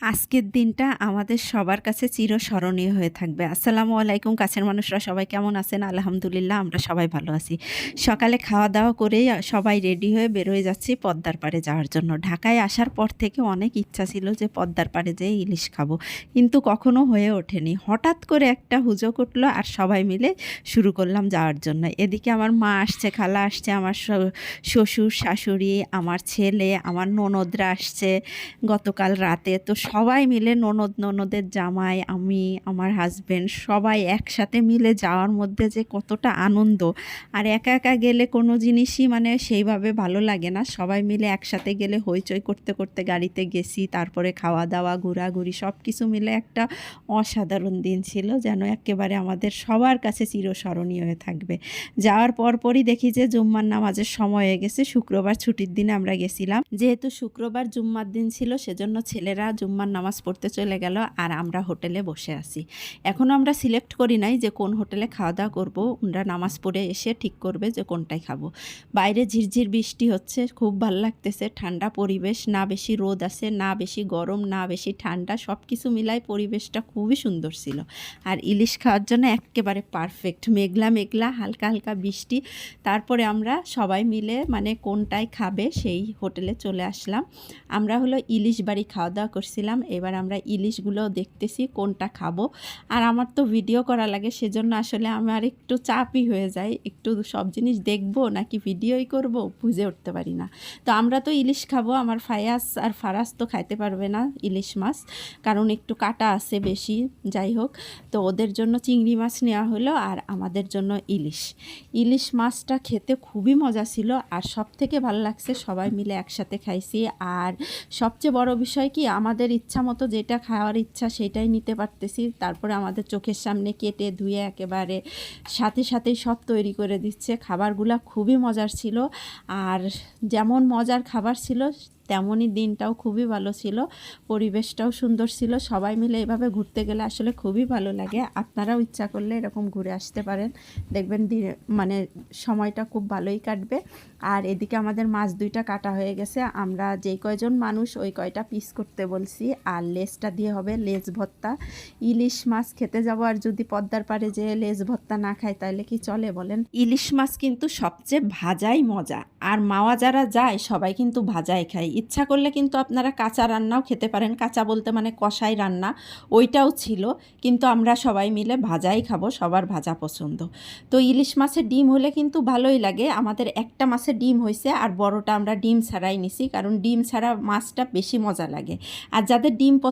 আজকের দিনটা আমাদের সবার কাছে চিরস্মরণীয় হয়ে থাকবে। আসসালামু আলাইকুম, কাছের মানুষরা সবাই কেমন আছেন? আলহামদুলিল্লাহ আমরা সবাই ভালো আছি। সকালে খাওয়া-দাওয়া করেই সবাই রেডি হয়ে বের হয়ে যাচ্ছি পদ্মার পাড়ে যাওয়ার জন্য। ঢাকায় আসার পর থেকে অনেক ইচ্ছা ছিল যে পদ্মার পাড়ে যেয়ে ইলিশ খাবো। কিন্তু কখনো হয়ে ওঠেনি। হঠাৎ করে একটা হুজুক উঠলো আর সবাই মিলে শুরু করলাম যাওয়ার জন্য। এদিকে আমার মা আসছে, খালা আসছে, আমার শ্বশুর, শাশুড়ি, আমার ছেলে, আমার ননদরা আসছে গতকাল রাতে। তো সবাই মিলে ননদের জামাই, আমি, আমার হাসব্যান্ড সবাই একসাথে মিলে যাওয়ার মধ্যে যে কতটা আনন্দ। আর একা একা গেলে কোনো জিনিসই মানে সেইভাবে ভালো লাগে না। সবাই মিলে একসাথে গেলে হইচই করতে করতে গাড়িতে গেছি, তারপরে খাওয়া দাওয়া ঘোরাঘুরি সব কিছু মিলে একটা অসাধারণ দিন ছিল, যেন একেবারে আমাদের সবার কাছে চিরস্মরণীয় হয়ে থাকবে। যাওয়ার পরপরই দেখি যে জুম্মার নামাজের সময় হয়ে গেছে। শুক্রবার ছুটির দিনে আমরা গেছিলাম, যেহেতু শুক্রবার জুম্মার দিন ছিল সেজন্য ছেলেরা জুম্মার নামাজ পড়তে চলে গেল আর আমরা হোটেলে বসে আছি। এখনও আমরা সিলেক্ট করি নাই যে কোন হোটেলে খাওয়া দাওয়া করবো। ওরা নামাজ পড়ে এসে ঠিক করবে যে কোনটায় খাবো। বাইরে ঝিরঝির বৃষ্টি হচ্ছে, খুব ভাল লাগতেছে, ঠান্ডা পরিবেশ, না বেশি রোদ আছে না বেশি গরম না বেশি ঠান্ডা, সব কিছু মিলাই পরিবেশটা খুবই সুন্দর ছিল। আর ইলিশ খাওয়ার জন্য একেবারে পারফেক্ট, মেঘলা মেঘলা হালকা হালকা বৃষ্টি। তারপরে আমরা সবাই মিলে মানে কোনটায় খাবে সেই হোটেলে চলে আসলাম। আমরা হলো ইলিশ বাড়ি খাওয়া দাওয়া করছিলাম। এবার আমরা ইলিশগুলো দেখতেছি কোনটা খাবো। আর আমার তো ভিডিও করা লাগে, সেজন্য আসলে আমার একটু চাপই হয়ে যায়, একটু সব জিনিস দেখবো নাকি ভিডিওই করব বুঝে উঠতে পারি না। তো আমরা তো ইলিশ খাবো, আমার ফায়াস আর ফারাস তো খাইতে পারবে না ইলিশ মাছ, কারণ একটু কাটা আছে বেশি। যাই হোক, তো ওদের জন্য চিংড়ি মাছ নেওয়া হলো আর আমাদের জন্য ইলিশ মাছটা খেতে খুবই মজা ছিল। আর সব থেকে ভালো লাগছে সবাই মিলে একসাথে খাইছি। আর সবচেয়ে বড় বিষয় কি, আমাদের ইচ্ছা মতো যেটা খাওয়ার ইচ্ছা সেটাই নিতে পারতেছি। তারপরে আমাদের চোখের সামনে কেটে ধুয়ে একেবারে সাথে সাথেই সব তৈরি করে দিচ্ছে। খাবারগুলো খুবই মজার ছিল। আর যেমন মজার খাবার ছিল তেমনই দিনটাও খুবই ভালো ছিল, পরিবেশটাও সুন্দর ছিল। সবাই মিলে এভাবে ঘুরতে গেলে আসলে খুবই ভালো লাগে। আপনারাও ইচ্ছা করলে এরকম ঘুরে আসতে পারেন, দেখবেন মানে সময়টা খুব ভালোই কাটবে। আর এদিকে আমাদের মাছ দুইটা কাটা হয়ে গেছে। আমরা যেই কয়জন মানুষ ওই কয়টা পিস করতে বলছি। আর লেজটা দিয়ে হবে লেজ ভর্তা। ইলিশ মাছ খেতে যাব আর যদি পদ্মার পাড়ে যে লেজ ভর্তা না খাই তাহলে কি চলে বলেন? ইলিশ মাছ কিন্তু সবচেয়ে ভাজাই মজা। আর মাওয়া যারা যায় সবাই কিন্তু ভাজাই খায়। ইচ্ছা করলে কিন্তু আপনারা কাঁচা রান্নাও খেতে পারেন, কাঁচা বলতে মানে কষাই রান্না, ওইটাও ছিল। কিন্তু আমরা সবাই মিলে ভাজাই খাবো, সবার ভাজা পছন্দ। তো ইলিশ মাছের ডিম হলে কিন্তু ভালোই লাগে। আমাদের একটা মাছের ডিম হয়েছে আর বড়টা আমরা ডিম ছাড়াই নিছি, কারণ ডিম ছাড়া মাছটা বেশি মজা লাগে। আর যাদের ডিম